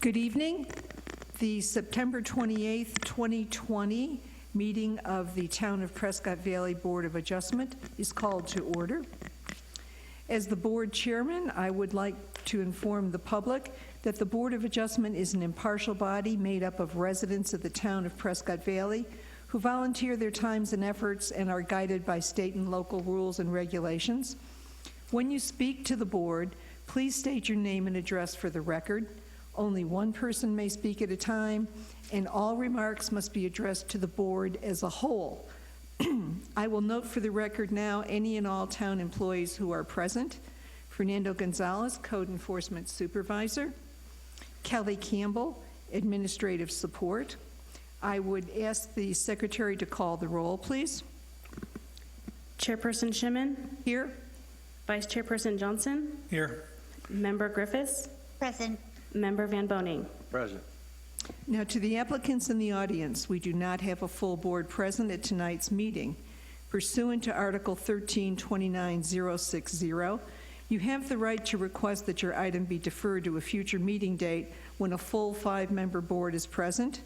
Good evening. The September 28th, 2020 meeting of the Town of Prescott Valley Board of Adjustment is called to order. As the board chairman, I would like to inform the public that the Board of Adjustment is an impartial body made up of residents of the Town of Prescott Valley who volunteer their times and efforts and are guided by state and local rules and regulations. When you speak to the board, please state your name and address for the record. Only one person may speak at a time, and all remarks must be addressed to the board as a whole. I will note for the record now any and all town employees who are present. Fernando Gonzalez, Code Enforcement Supervisor. Kelly Campbell, Administrative Support. I would ask the Secretary to call the roll, please. Chairperson Shimon? Here. Vice Chairperson Johnson? Here. Member Griffiths? Present. Member Van Boning? Present. Now, to the applicants in the audience, we do not have a full board present at tonight's meeting. Pursuant to Article 13-29060, you have the right to request that your item be deferred to a future meeting date when a full 5-member board is present.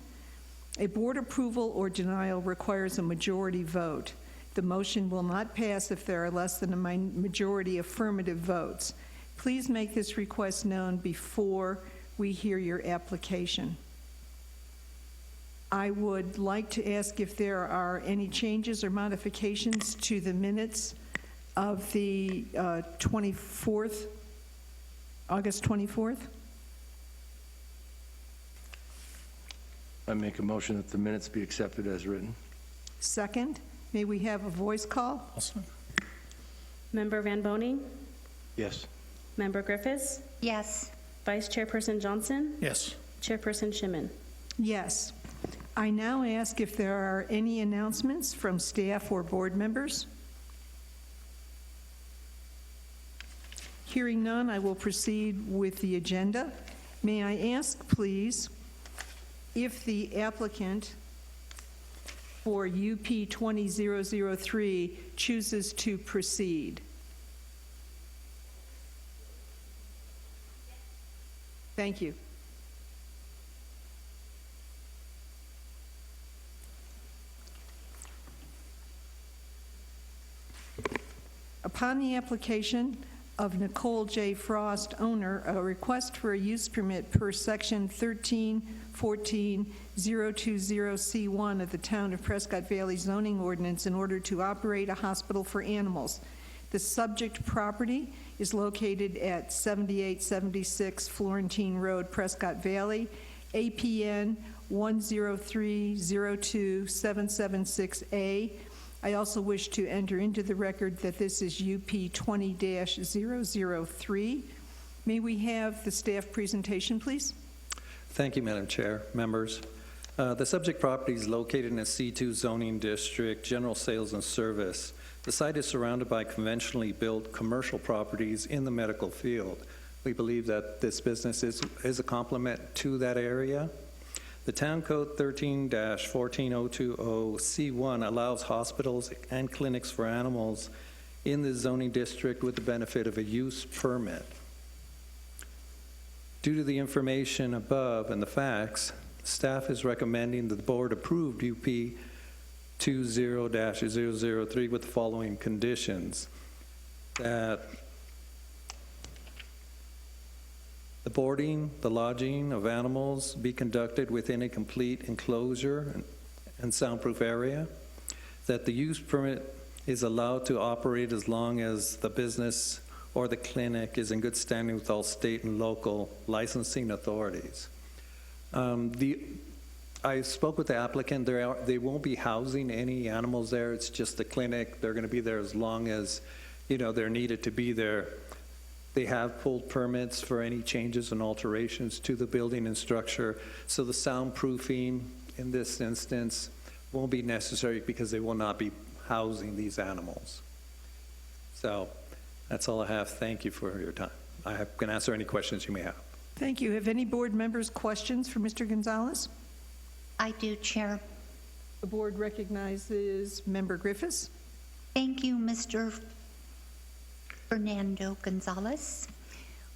A board approval or denial requires a majority vote. The motion will not pass if there are less than a majority affirmative votes. Please make this request known before we hear your application. I would like to ask if there are any changes or modifications to the minutes of the August 24th. I make a motion that the minutes be accepted as written. Second, may we have a voice call? Awesome. Member Van Boning? Yes. Member Griffiths? Yes. Vice Chairperson Johnson? Yes. Chairperson Shimon? Yes. I now ask if there are any announcements from staff or board members. Hearing none, I will proceed with the agenda. May I ask, please, if the applicant for UP 20003 chooses to proceed? Thank you. Upon the application of Nicole J. Frost, owner, a request for a use permit per section 13-14-020C1 of the Town of Prescott Valley zoning ordinance in order to operate a hospital for animals. The subject property is located at 7876 Florentine Road, Prescott Valley, APN 103027766A. I also wish to enter into the record that this is UP 20-003. May we have the staff presentation, please? Thank you, Madam Chair, members. The subject property is located in a C2 zoning district, general sales and service. The site is surrounded by conventionally built commercial properties in the medical field. We believe that this business is a complement to that area. The Town Code 13-14020C1 allows hospitals and clinics for animals in the zoning district with the benefit of a use permit. Due to the information above and the facts, staff is recommending that the board approve UP 20-003 with the following conditions: that the boarding, the lodging of animals be conducted within a complete enclosure and soundproof area, that the use permit is allowed to operate as long as the business or the clinic is in good standing with all state and local licensing authorities. I spoke with the applicant. They won't be housing any animals there. It's just the clinic. They're going to be there as long as, they're needed to be there. They have pulled permits for any changes and alterations to the building and structure. So the soundproofing in this instance won't be necessary because they will not be housing these animals. So that's all I have. Thank you for your time. I can answer any questions you may have. Thank you. Have any board members questions for Mr. Gonzalez? I do, Chair. The board recognizes Member Griffiths. Thank you, Mr. Fernando Gonzalez.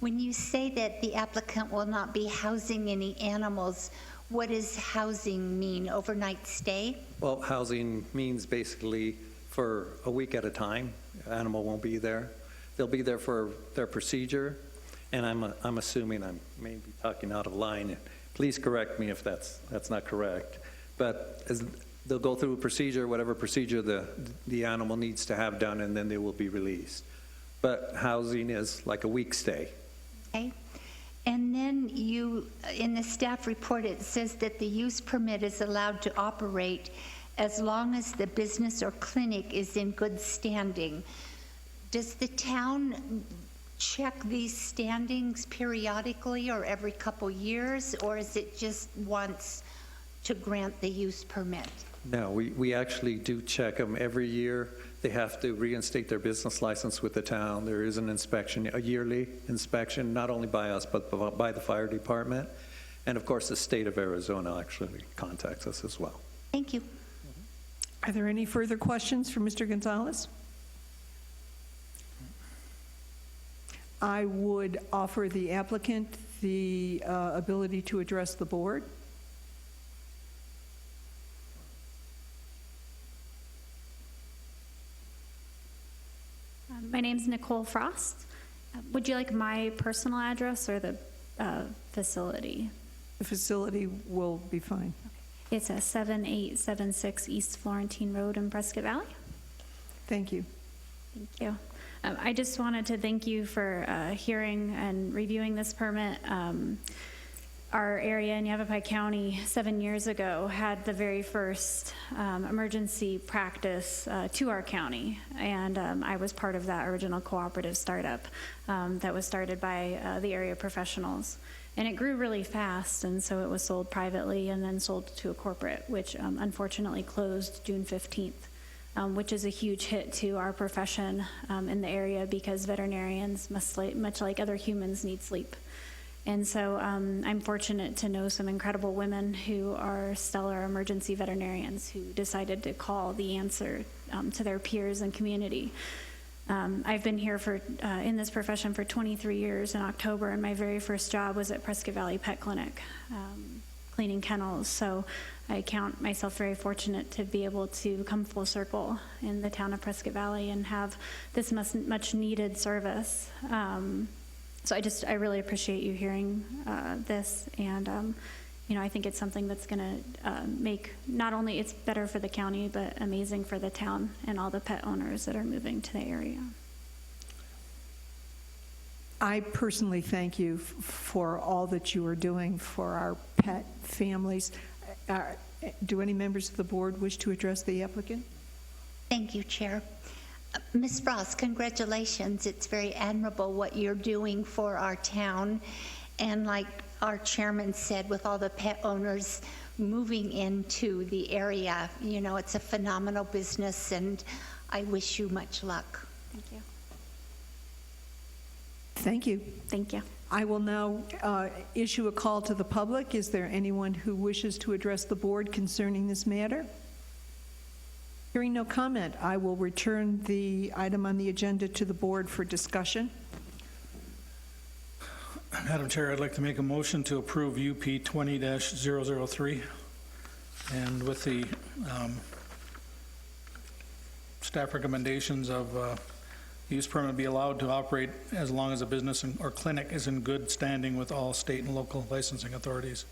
When you say that the applicant will not be housing any animals, what does housing mean? Overnight stay? Well, housing means basically for a week at a time. Animal won't be there. They'll be there for their procedure, and I'm assuming I may be talking out of line. Please correct me if that's not correct. But they'll go through a procedure, whatever procedure the animal needs to have done, and then they will be released. But housing is like a week stay. Okay. And then in the staff report, it says that the use permit is allowed to operate as long as the business or clinic is in good standing. Does the town check these standings periodically or every couple years, or is it just once to grant the use permit? No, we actually do check them every year. They have to reinstate their business license with the town. There is an inspection, a yearly inspection, not only by us, but by the fire department. And of course, the state of Arizona actually contacts us as well. Thank you. Are there any further questions for Mr. Gonzalez? I would offer the applicant the ability to address the board. My name's Nicole Frost. Would you like my personal address or the facility? The facility will be fine. It's a 7876 East Florentine Road in Prescott Valley. Thank you. Thank you. I just wanted to thank you for hearing and reviewing this permit. Our area in Yavapai County 7 years ago had the very first emergency practice to our county, and I was part of that original cooperative startup that was started by the area professionals. And it grew really fast, and so it was sold privately and then sold to a corporate, which unfortunately closed June 15th, which is a huge hit to our profession in the area because veterinarians, much like other humans, need sleep. And so I'm fortunate to know some incredible women who are stellar emergency veterinarians who decided to call the answer to their peers and community. I've been here in this profession for 23 years in October, and my very first job was at Prescott Valley Pet Clinic, cleaning kennels. So I count myself very fortunate to be able to come full circle in the town of Prescott Valley and have this much needed service. So I really appreciate you hearing this, and I think it's something that's going to make not only it's better for the county, but amazing for the town and all the pet owners that are moving to the area. I personally thank you for all that you are doing for our pet families. Do any members of the board wish to address the applicant? Thank you, Chair. Ms. Frost, congratulations. It's very admirable what you're doing for our town. And like our chairman said, with all the pet owners moving into the area, it's a phenomenal business, and I wish you much luck. Thank you. Thank you. Thank you. I will now issue a call to the public. Is there anyone who wishes to address the board concerning this matter? Hearing no comment, I will return the item on the agenda to the board for discussion. Madam Chair, I'd like to make a motion to approve UP 20-003, and with the staff recommendations of use permit be allowed to operate as long as a business or clinic is in good standing with all state and local licensing authorities.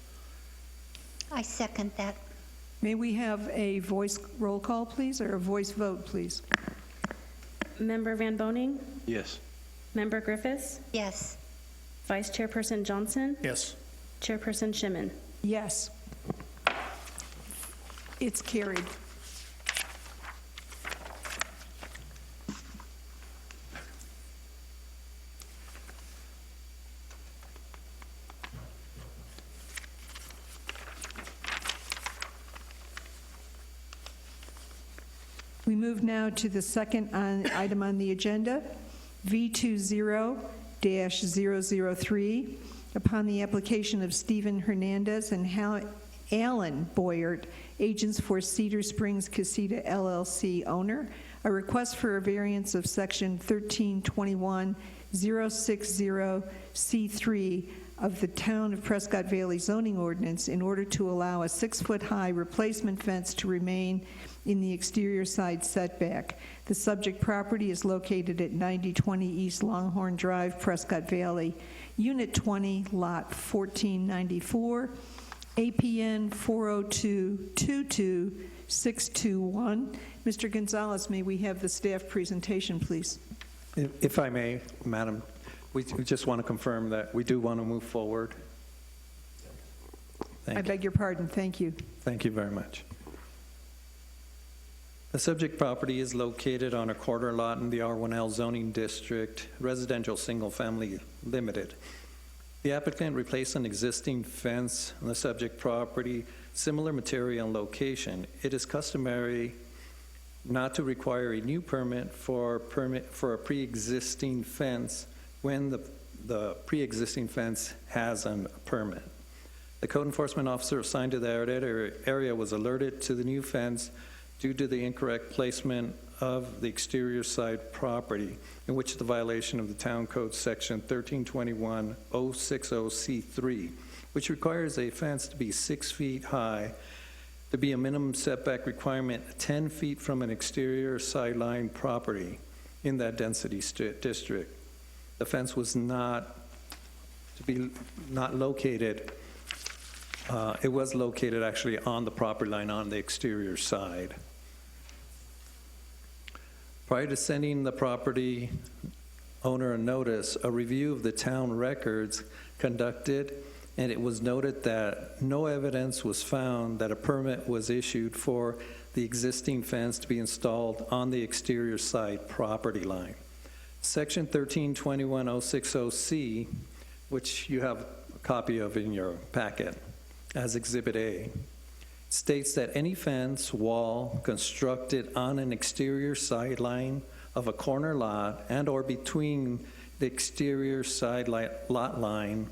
I second that. May we have a voice roll call, please, or a voice vote, please? Member Van Boning, Yes. Member Griffiths, Yes. Vice Chairperson Johnson, Yes. Chairperson Shimon. Yes. It's carried. We move now to the second item on the agenda, V20-003, upon the application of Stephen Hernandez and Alan Boyert, agents for Cedar Springs Casita LLC owner, a request for a variance of Section 1321 060C3 of the Town of Prescott Valley zoning ordinance in order to allow a 6-foot-high replacement fence to remain in the exterior side setback. The subject property is located at 9020 East Longhorn Drive, Prescott Valley, Unit 20, Lot 1494, APN 402-22621. Mr. Gonzalez, may we have the staff presentation, please? If I may, Madam, we just want to confirm that we do want to move forward. I Thank you. beg your pardon, thank you. Thank you very much. The subject property is located on a quarter lot in the R1L zoning district, residential single-family limited. The applicant replaced an existing fence on the subject property, similar material and location. It is customary not to require a new permit for a pre-existing fence when the pre-existing fence has a permit. The code enforcement officer assigned to the area was alerted to the new fence due to the incorrect placement of the exterior side property, in which the violation of the Town Code Section 1321-060C3, which requires a fence to be 6 feet high, to be a minimum setback requirement 10 feet from an exterior sideline property in that density district. The fence was not located, it was located actually on the property line on the exterior side. Prior to sending the property owner a notice, a review of the town records conducted, and it was noted that no evidence was found that a permit was issued for the existing fence to be installed on the exterior side property line. Section 1321-060C, which you have a copy of in your packet as Exhibit A, states that any fence, wall constructed on an exterior sideline of a corner lot and or between the exterior side lot line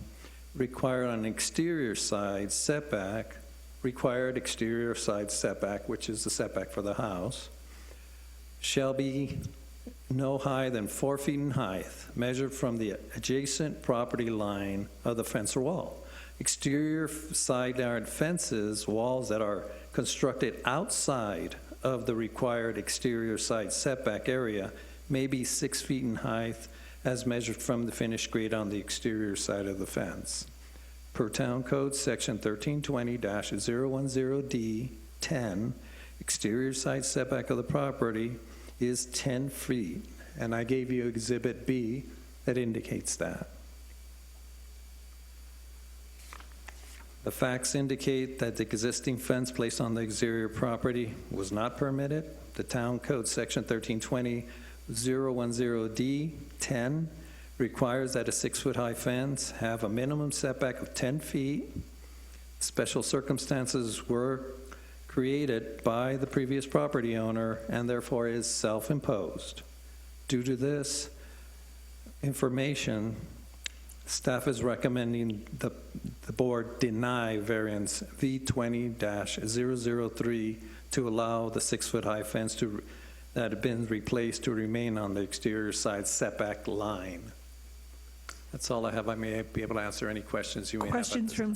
required an exterior side setback, required exterior side setback, which is the setback for the house, shall be no higher than 4 feet in height, measured from the adjacent property line of the fence or wall. Exterior side yard fences, walls that are constructed outside of the required exterior side setback area may be 6 feet in height as measured from the finished grade on the exterior side of the fence. Per Town Code Section 1320-010D10, exterior side setback of the property is 10 feet, and I gave you Exhibit B that indicates that. The facts indicate that the existing fence placed on the exterior property was not permitted. The Town Code Section 1320-010D10 requires that a 6-foot-high fence have a minimum setback of 10 feet. Special circumstances were created by the previous property owner and therefore is self-imposed. Due to this information, staff is recommending the board deny variance V20-003 to allow the 6-foot-high fence that had been replaced to remain on the exterior side setback line. That's all I have. I may be able to answer any questions you may have. Questions from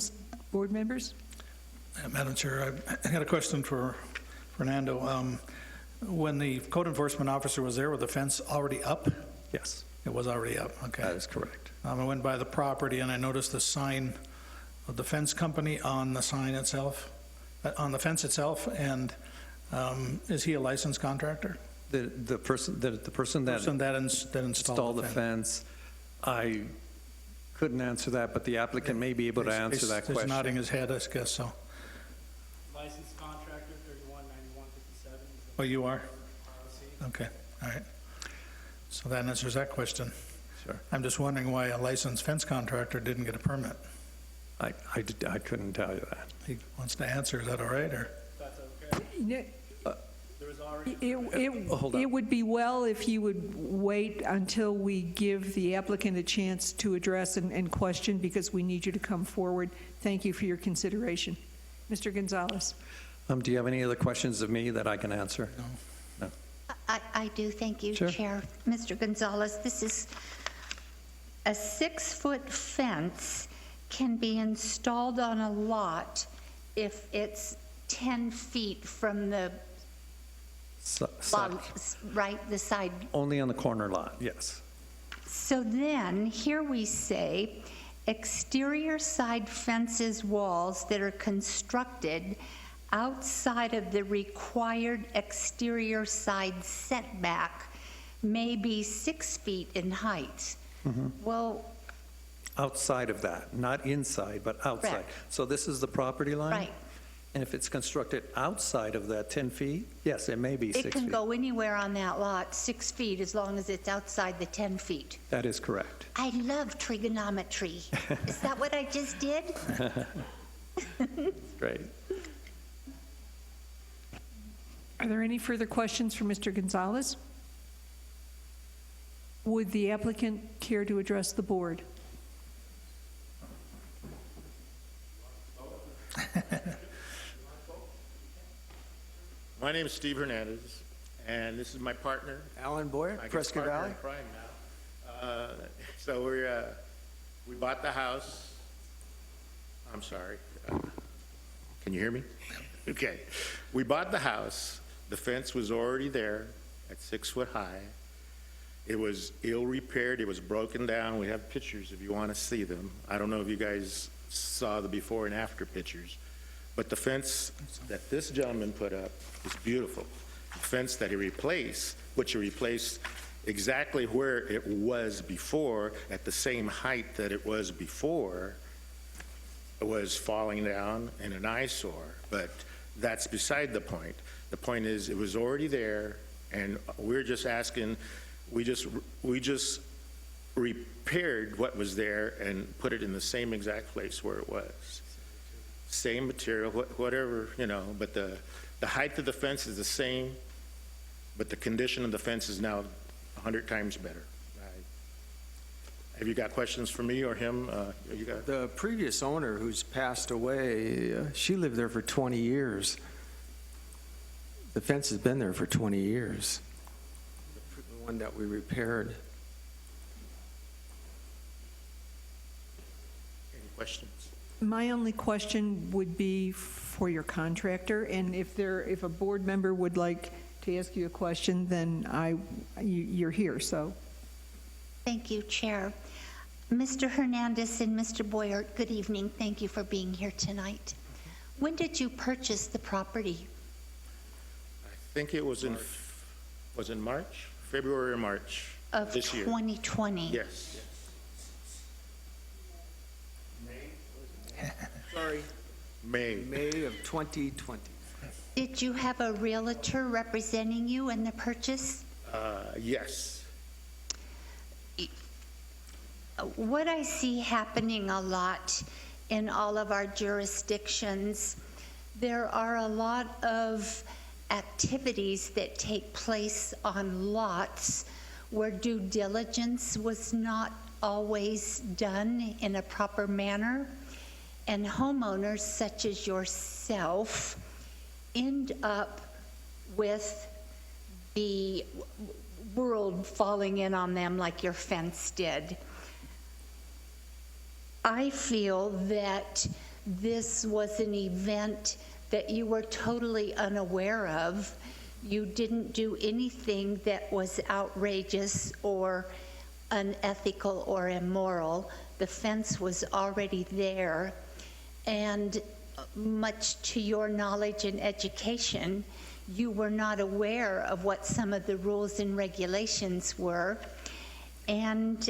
board members? Madam Chair, I got a question for Fernando. When the code enforcement officer was there, was the fence already up? Yes, It was already up, okay. that is correct. I went by the property and I noticed the sign of the fence company on the sign itself, on the fence itself, and is he a licensed contractor? The person that Installed the fence, I couldn't answer that, but the applicant may be able to answer that question. He's nodding his head, I guess so. Licensed contractor, 319157. Oh, you are? Okay, all right. So that answers that question. Sure. I'm just wondering why a licensed fence contractor didn't get a permit. I couldn't tell you that. He wants to answer, is that all right, or? That's okay. There was already. Hold on. It would be well if you would wait until we give the applicant a chance to address and question, because we need you to come forward. Thank you for your consideration. Mr. Gonzalez. Do you have any other questions of me that I can answer? No. I do, thank you, Sure. Chair. Mr. Gonzalez, this is a 6-foot fence can be installed on a lot if it's 10 feet from the Side. lot, right, the side. Only on the corner lot, yes. So then, here we say, exterior side fences, walls that are constructed outside of the required exterior side setback may be 6 feet in height. Well, Outside of that, not inside, but outside. Correct. So this is the property line? right, And if it's constructed outside of that 10 feet, yes, it may be 6 it feet. can go anywhere on that lot, 6 feet, as long as it's outside the 10 feet. That is correct. I love trigonometry. Is that what I just did? Great. Are there any further questions for Mr. Gonzalez? Would the applicant care to address the board? My name is Steve Hernandez, and this is my partner. Alan Boyer, I guess Prescott partner Valley. in crime now. So we bought the house. I'm sorry. Can you hear me? Okay. We bought the house. The fence was already there at 6 foot high. It was ill-repaired. It was broken down. We have pictures if you want to see them. I don't know if you guys saw the before and after pictures. But the fence that this gentleman put up is beautiful. The fence that he replaced, which he replaced exactly where it was before, at the same height that it was before, was falling down in an eyesore. But that's beside the point. The point is, it was already there, and we're just asking, we just repaired what was there and put it in the same exact place where it was. Same material, whatever, but the height of the fence is the same, but the condition of the fence is now 100 times better. Have you got questions for me or him? You got? The previous owner who's passed away, she lived there for 20 years. The fence has been there for 20 years. The one that we repaired. Any questions? My only question would be for your contractor, and if a board member would like to ask you a question, then you're here, so. Thank you, Chair. Mr. Hernandez and Mr. Boyer, good evening. Thank you for being here tonight. When did you purchase the property? I think it was in March? February or March Of this year. 2020? Yes. Sorry. May. May of 2020. Did you have a realtor representing you in the purchase? Yes. What I see happening a lot in all of our jurisdictions, there are a lot of activities that take place on lots where due diligence was not always done in a proper manner, and homeowners such as yourself end up with the world falling in on them like your fence did. I feel that this was an event that you were totally unaware of. You didn't do anything that was outrageous or unethical or immoral. The fence was already there, and much to your knowledge and education, you were not aware of what some of the rules and regulations were. And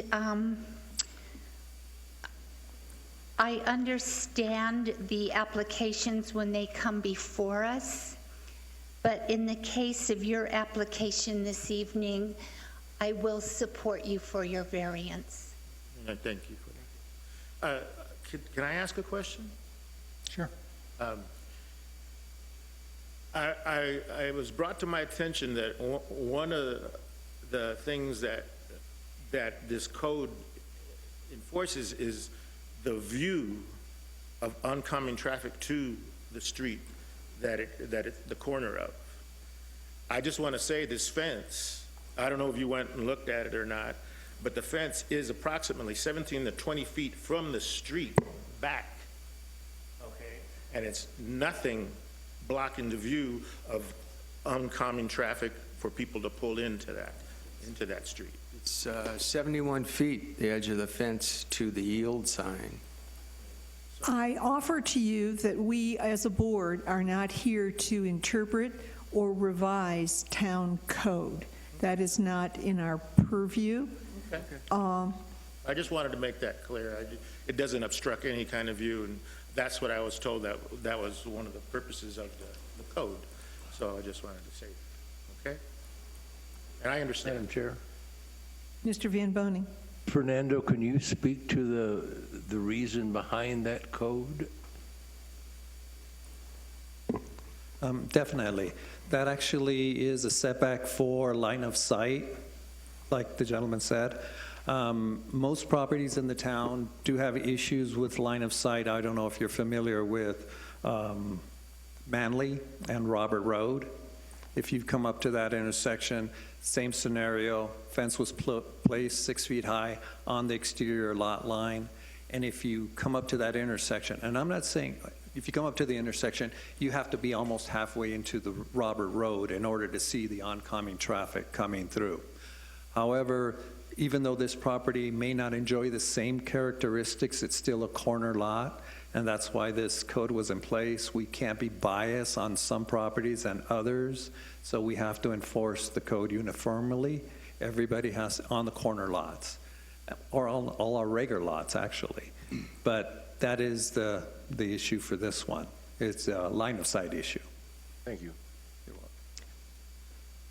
I understand the applications when they come before us, but in the case of your application this evening, I will support you for your variance. Thank you for that. Can I ask a question? Sure. I was brought to my attention that one of the things that this code enforces is the view of oncoming traffic to the street that it's the corner of. I just want to say this fence, I don't know if you went and looked at it or not, but the fence is approximately 17 to 20 feet from the street back. Okay? And it's nothing blocking the view of oncoming traffic for people to pull into that street. It's 71 feet, the edge of the fence to the yield sign. I offer to you that we, as a board, are not here to interpret or revise town code. That is not in our purview. Okay. I just wanted to make that clear. It doesn't obstruct any kind of view, and that's what I was told, that was one of the purposes of the code. So I just wanted to say that, okay? And I understand. Madam Chair. Mr. Van Boning. Fernando, can you speak to the reason behind that code? Definitely. That actually is a setback for line of sight, like the gentleman said. Most properties in the town do have issues with line of sight. I don't know if you're familiar with Manley and Robert Road. If you've come up to that intersection, same scenario, fence was placed 6 feet high on the exterior lot line. And if you come up to that intersection, and I'm not saying, if you come up to the intersection, you have to be almost halfway into the Robert Road in order to see the oncoming traffic coming through. However, even though this property may not enjoy the same characteristics, it's still a corner lot, and that's why this code was in place. We can't be biased on some properties and others, so we have to enforce the code uniformly. Everybody has, on the corner lots, or on all our regular lots, actually. But that is the issue for this one. It's a line of sight issue. Thank you.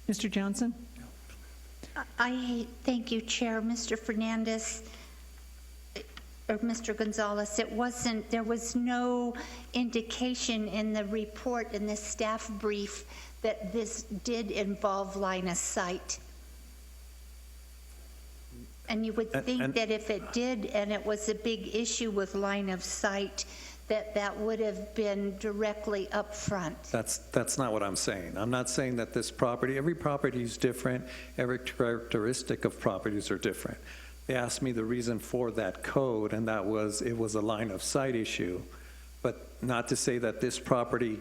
Mr. Johnson? Thank you, Chair. Mr. Fernandez, or Mr. Gonzalez, there was no indication in the report, in the staff brief, that this did involve line of sight. And you would think that if it did, and it was a big issue with line of sight, that would have been directly up front. That's not what I'm saying. I'm not saying that this property, every property is different, every characteristic of properties are different. They asked me the reason for that code, and that was, it was a line of sight issue, but not to say that this property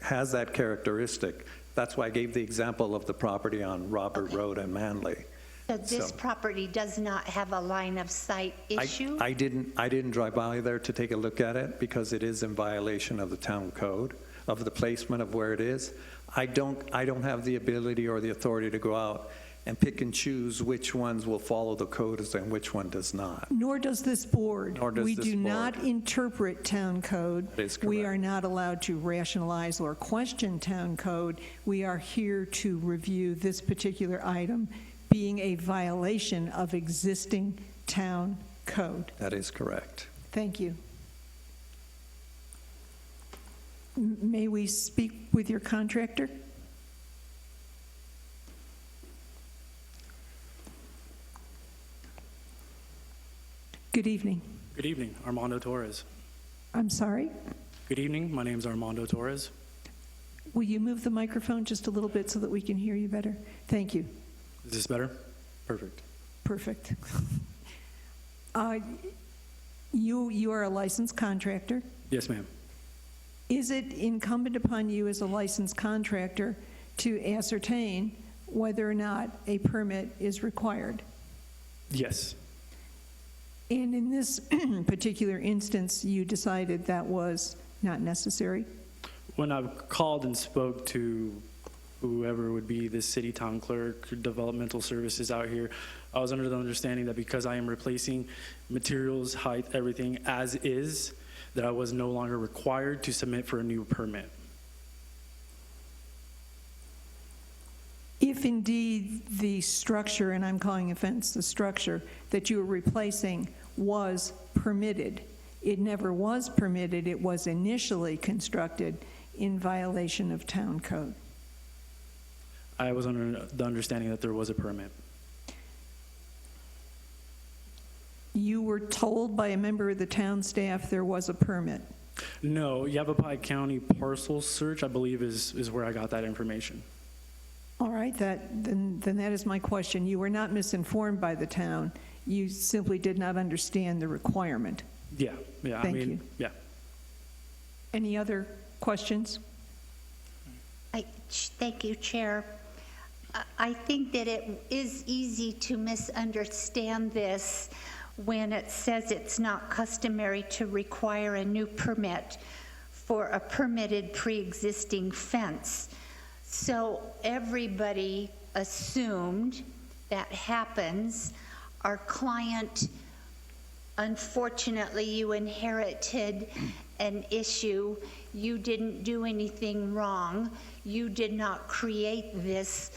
has that characteristic. That's why I gave the example of the property on Robert Road and Manley. So this property does not have a line of sight issue? I didn't drive by there to take a look at it because it is in violation of the town code, of the placement of where it is. I don't have the ability or the authority to go out and pick and choose which ones will follow the codes and which one does not. Nor does this board. Nor does we this do board. not interpret town code. That is We correct. are not allowed to rationalize or question town code. We are here to review this particular item being a violation of existing town code. That is correct. Thank you. May we speak with your contractor? Good evening. Good evening, Armando Torres. I'm sorry? Good evening, my name is Armando Torres. Will you move the microphone just a little bit so that we can hear you better? Thank you. Is this better? Perfect. Perfect. You are a licensed contractor. Yes, ma'am. Is it incumbent upon you as a licensed contractor to ascertain whether or not a permit is required? Yes. And in this particular instance, you decided that was not necessary? When I called and spoke to whoever would be the city town clerk, developmental services out here, I was under the understanding that because I am replacing materials, height, everything as is, that I was no longer required to submit for a new permit. If indeed the structure, and I'm calling offense the structure, that you were replacing was permitted, it never was permitted, it was initially constructed in violation of town code. I was under the understanding that there was a permit. You were told by a member of the town staff there was a permit. No, Yavapai County parcel search, I believe, is where I got that information. All right, then that is my question. You were not misinformed by the town. You simply did not understand the requirement. Yeah, I Thank mean, you. yeah. Any other questions? Thank you, Chair. I think that it is easy to misunderstand this when it says it's not customary to require a new permit for a permitted pre-existing fence. So everybody assumed that happens. Our client, unfortunately, you inherited an issue. You didn't do anything wrong. You did not create this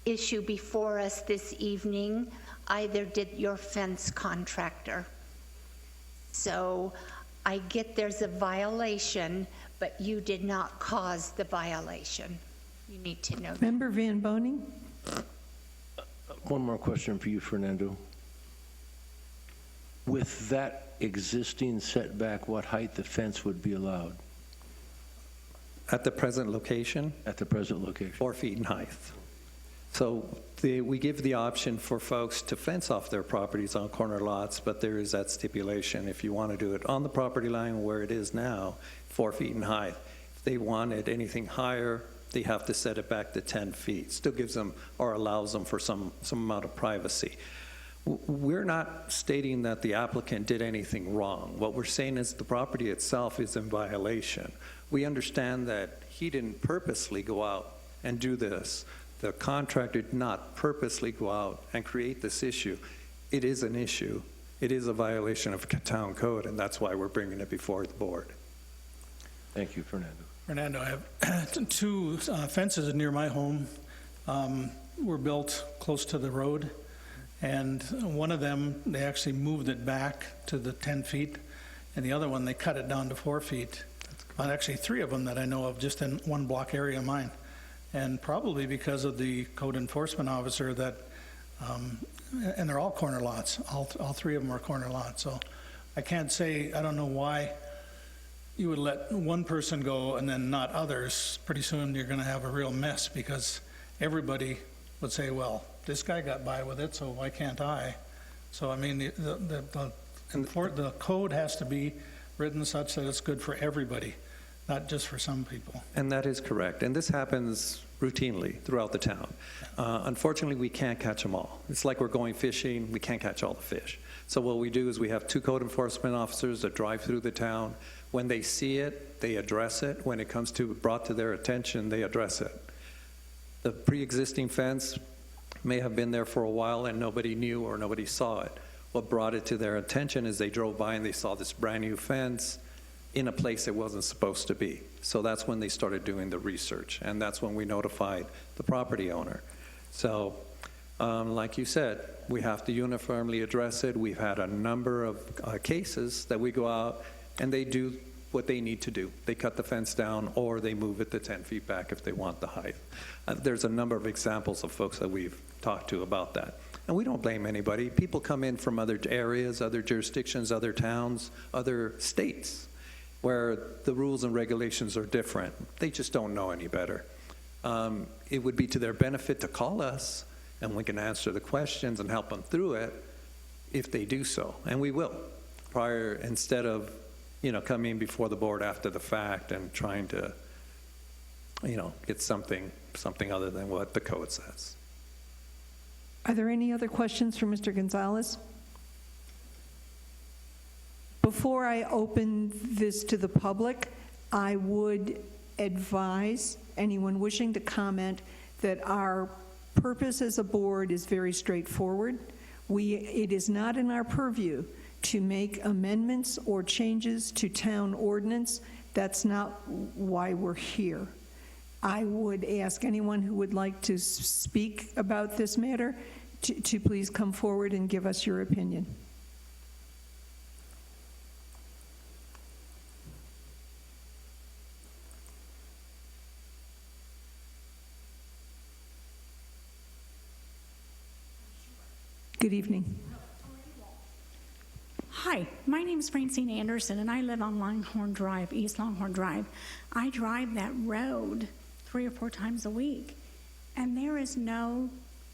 issue before us this evening. Either did your fence contractor. So I get there's a violation, but you did not cause the violation. You need to know that. Member Van Boning? One more question for you, Fernando. With that existing setback, what height the fence would be allowed At the present location, at the present location? 4 feet in height. So we give the option for folks to fence off their properties on corner lots, but there is that stipulation. If you want to do it on the property line where it is now, 4 feet in height. If they wanted anything higher, they have to set it back to 10 feet. Still gives them or allows them for some amount of privacy. We're not stating that the applicant did anything wrong. What we're saying is the property itself is in violation. We understand that he didn't purposely go out and do this. The contractor did not purposely go out and create this issue. It is an issue. It is a violation of town code, and that's why we're bringing it before the board. Thank you, Fernando. Fernando, I have two fences near my home. Were built close to the road, and one of them, they actually moved it back to the 10 feet, and the other one, they cut it down to 4 feet. Well, actually, 3 of them that I know of, just in one block area of mine. And probably because of the code enforcement officer that, and they're all corner lots. All 3 of them are corner lots. So I can't say, I don't know why you would let one person go and then not others. Pretty soon you're going to have a real mess because everybody would say, well, this guy got by with it, so why can't I? So, I mean, the code has to be written such that it's good for everybody, not just for some people. And that is correct. And this happens routinely throughout the town. Unfortunately, we can't catch them all. It's like we're going fishing. We can't catch all the fish. So what we do is we have 2 code enforcement officers that drive through the town. When they see it, they address it. When it comes to brought to their attention, they address it. The pre-existing fence may have been there for a while and nobody knew or nobody saw it. What brought it to their attention is they drove by and they saw this brand new fence in a place it wasn't supposed to be. So that's when they started doing the research, and that's when we notified the property owner. So, like you said, we have to uniformly address it. We've had a number of cases that we go out and they do what they need to do. They cut the fence down or they move it to 10 feet back if they want the height. There's a number of examples of folks that we've talked to about that. And we don't blame anybody. People come in from other areas, other jurisdictions, other towns, other states, where the rules and regulations are different. They just don't know any better. It would be to their benefit to call us, and we can answer the questions and help them through it if they do so, and we will, instead of, coming before the board after the fact and trying to, get something other than what the code says. Are there any other questions for Mr. Gonzalez? Before I open this to the public, I would advise anyone wishing to comment that our purpose as a board is very straightforward. It is not in our purview to make amendments or changes to town ordinance. That's not why we're here. I would ask anyone who would like to speak about this matter to please come forward and give us your opinion. Good evening. Hi, my name is Francine Anderson, and I live on Longhorn Drive, East Longhorn Drive. I drive that road 3 or 4 times a week. And there is no,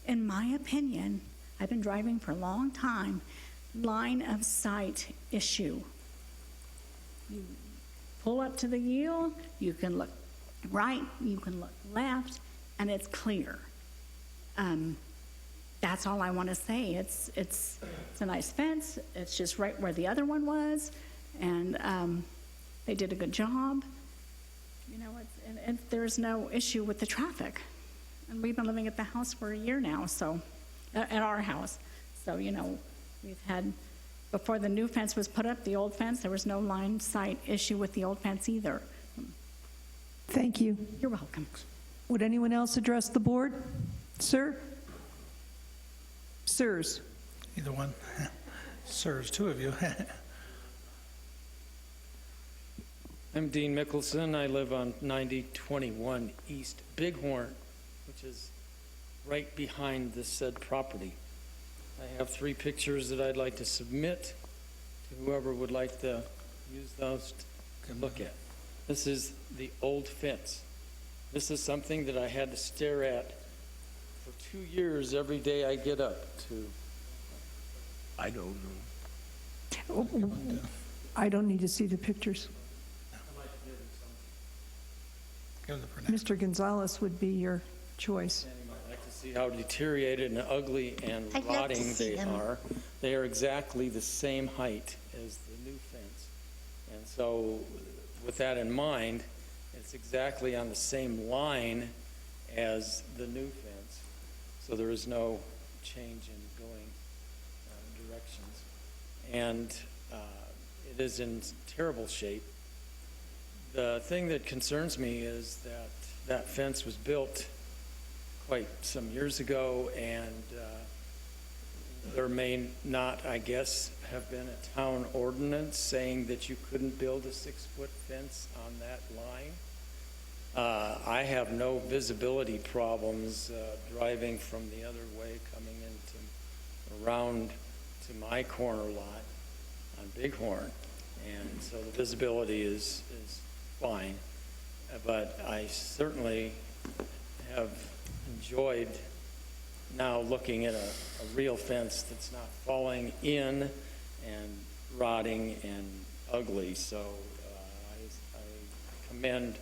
in my opinion, I've been driving for a long time, line of sight issue. You pull up to the yield, you can look right, you can look left, and it's clear. That's all I want to say. It's a nice fence. It's just right where the other one was, and they did a good job. You know, and there's no issue with the traffic. And we've been living at the house for a year now, so at our house. So, you know, we've had, before the new fence was put up, the old fence, there was no line sight issue with the old fence either. Thank you. You're welcome. Would anyone else address the board? Sir? Sirs? Either one. Sirs, 2 of you. I'm Dean Mickelson. I live on 9021 East Bighorn, which is right behind this said property. I have 3 pictures that I'd like to submit to whoever would like to use those to look at. This is the old fence. This is something that I had to stare at for 2 years every day I get up to. I don't know. I don't need to see the pictures. Give them the Mr. Gonzalez would be your choice. I'd like to see how deteriorated and ugly and I'd love to rotting see they them. are. They are exactly the same height as the new fence. And so with that in mind, it's exactly on the same line as the new fence. So there is no change in going directions. And it is in terrible shape. The thing that concerns me is that that fence was built quite some years ago, and there may not, I guess, have been a town ordinance saying that you couldn't build a 6-foot fence on that line. I have no visibility problems driving from the other way, coming around to my corner lot on Bighorn, and so the visibility is fine, but I certainly have enjoyed now looking at a real fence that's not falling in and rotting and ugly. So I commend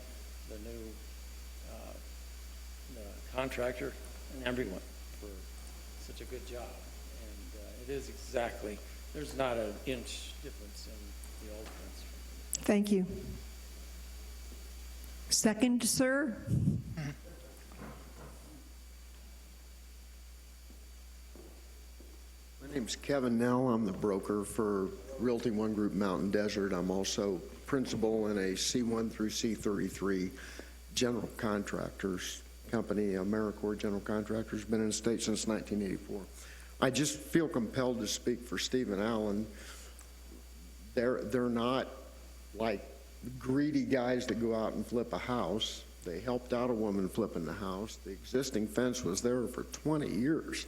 the new contractor and everyone for such a good job. And it is exactly, there's not an inch difference in the old fence. Thank you. Second, sir? My name's Kevin Nell. I'm the broker for Realty One Group Mountain Desert. I'm also principal in a C1 through C33 general contractors company. AmeriCorps General Contractors, been in the state since 1984. I just feel compelled to speak for Steve and Alan. They're not like greedy guys that go out and flip a house. They helped out a woman flipping the house. The existing fence was there for 20 years.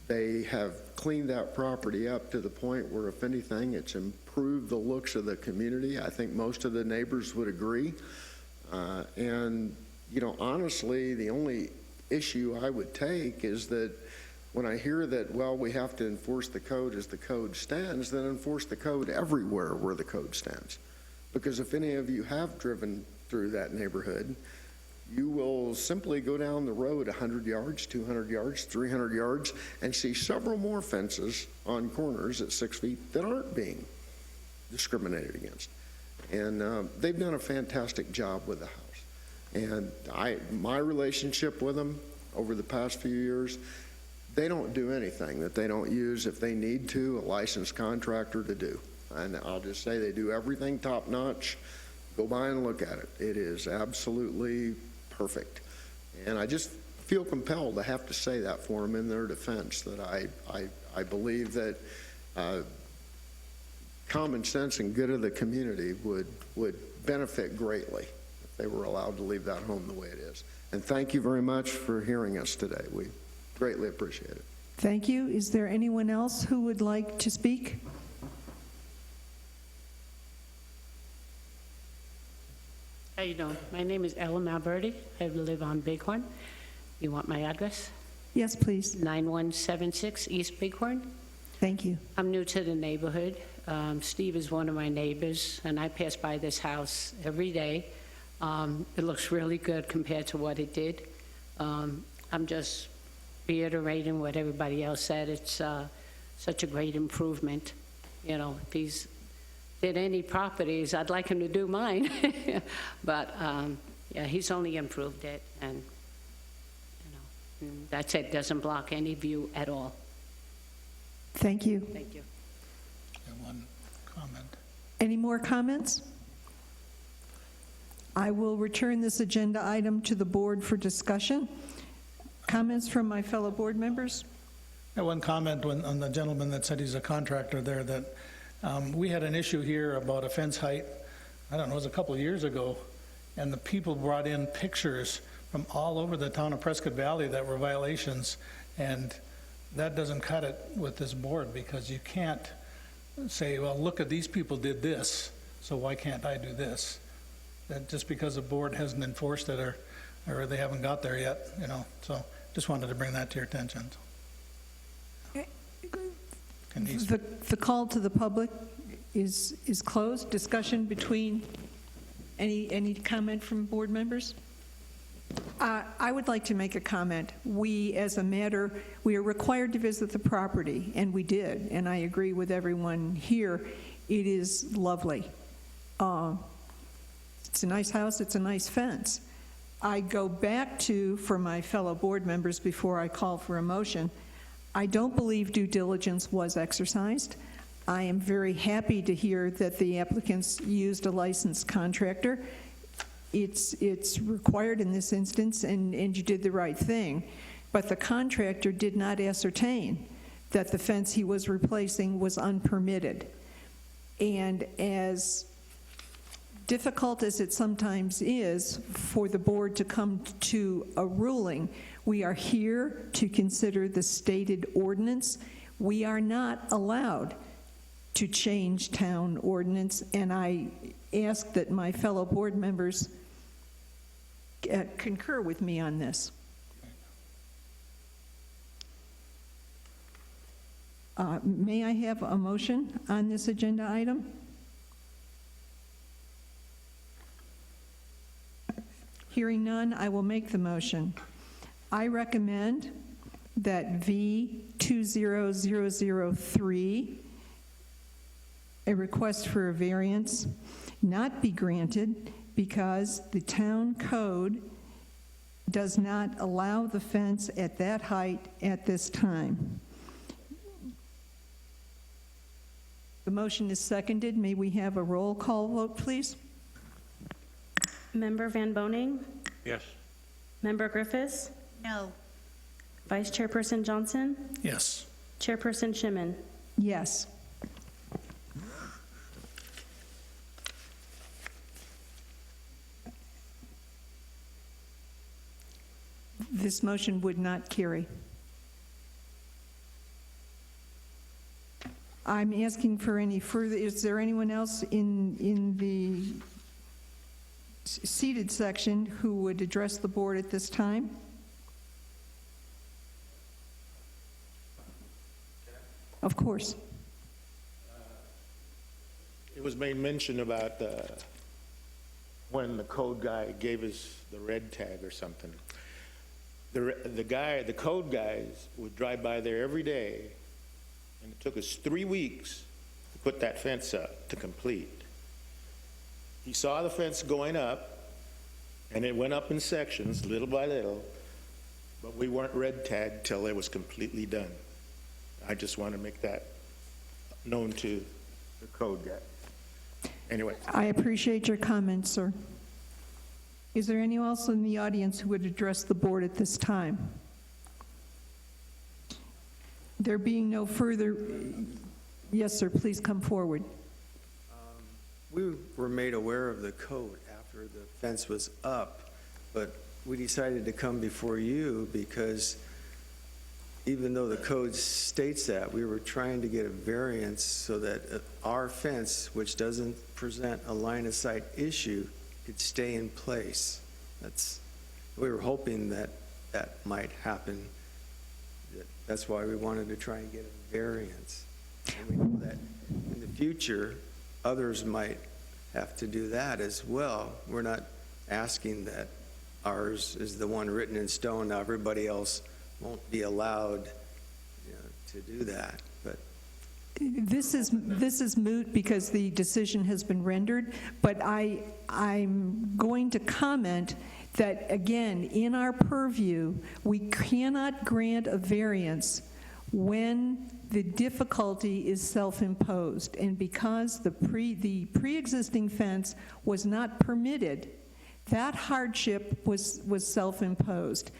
They have cleaned that property up to the point where, if anything, it's improved the looks of the community. I think most of the neighbors would agree. And, you know, honestly, the only issue I would take is that when I hear that, well, we have to enforce the code as the code stands, then enforce the code everywhere where the code stands. Because if any of you have driven through that neighborhood, you will simply go down the road 100 yards, 200 yards, 300 yards, and see several more fences on corners at 6 feet that aren't being discriminated against. And they've done a fantastic job with the house. And my relationship with them over the past few years, they don't do anything that they don't use, if they need to, a licensed contractor to do. And I'll just say they do everything top notch. Go by and look at it. It is absolutely perfect. And I just feel compelled to have to say that for them in their defense, that I believe that common sense and good of the community would benefit greatly if they were allowed to leave that home the way it is. And thank you very much for hearing us today. We greatly appreciate it. Thank you. Is there anyone else who would like to speak? How you doing? My name is Ellen Alberti. I live on Bighorn. You want my address? Yes, please. 9176 East Bighorn. Thank you. I'm new to the neighborhood. Steve is one of my neighbors, and I pass by this house every day. It looks really good compared to what it did. I'm just reiterating what everybody else said. It's such a great improvement. You know, if he's did any properties, I'd like him to do mine. But, yeah, he's only improved it, and, you know, and that's it. Doesn't block any view at all. Thank you. Thank you. And one comment. Any more comments? I will return this agenda item to the board for discussion. Comments from my fellow board members? And one comment on the gentleman that said he's a contractor there, that we had an issue here about a fence height, I don't know, it was a couple of years ago, and the people brought in pictures from all over the town of Prescott Valley that were violations, and that doesn't cut it with this board, because you can't say, well, look at these people did this, so why can't I do this? That just because the board hasn't enforced it or they haven't got there yet, you know, so just wanted to bring that to your attention. The call to the public is closed. Discussion between, any comment from board members? I would like to make a comment. We are required to visit the property, and we did, and I agree with everyone here. It is lovely. It's a nice house, it's a nice fence. I go back to, for my fellow board members before I call for a motion, I don't believe due diligence was exercised. I am very happy to hear that the applicants used a licensed contractor. It's required in this instance, and you did the right thing. But the contractor did not ascertain that the fence he was replacing was unpermitted. And as difficult as it sometimes is for the board to come to a ruling, we are here to consider the stated ordinance. We are not allowed to change town ordinance, and I ask that my fellow board members concur with me on this. May I have a motion on this agenda item? Hearing none, I will make the motion. I recommend that V20003, a request for a variance, not be granted because the town code does not allow the fence at that height at this time. The motion is seconded. May we have a roll call vote, please? Member Van Boning? Yes. Member Griffiths? No. Vice Chairperson Johnson? Yes. Chairperson Shimon? Yes. This motion would not carry. I'm asking for any further, is there anyone else in the seated section who would address the board at this time? Of course. It was made mention about when the code guy gave us the red tag or something. The code guys would drive by there every day, and it took us 3 weeks to put that fence up to complete. He saw the fence going up, and it went up in sections, little by little, but we weren't red tagged till it was completely done. I just want to make that known to the code guy. Anyway. I appreciate your comments, sir. Is there anyone else in the audience who would address the board at this time? There being no further, yes, sir, please come forward. We were made aware of the code after the fence was up, but we decided to come before you because even though the code states that, we were trying to get a variance so that our fence, which doesn't present a line-of-sight issue could stay in place. We were hoping that that might happen. That's why we wanted to try and get a variance. And we know that in the future, others might have to do that as well. We're not asking that ours is the one written in stone, now everybody else won't be allowed, to do that. But This is moot because the decision has been rendered, but I'm going to comment that, again, in our purview, we cannot grant a variance when the difficulty is self-imposed. And because the pre-existing fence was not permitted, that hardship was self-imposed.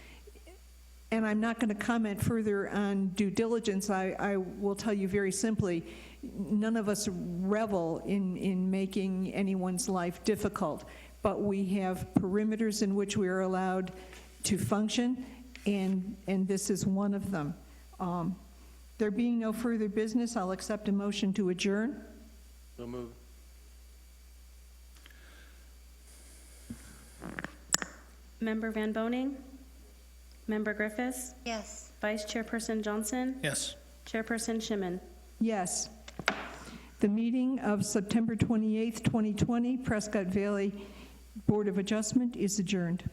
And I'm not going to comment further on due diligence. I will tell you very simply, none of us revel in making anyone's life difficult, but we have perimeters in which we are allowed to function, and this is one of them. There being no further business, I'll accept a motion to adjourn. So move. Member Van Boning? Member Griffiths? Yes. Vice Chairperson Johnson? Yes. Chairperson Shimon? Yes. The meeting of September 28th, 2020, Prescott Valley Board of Adjustment is adjourned.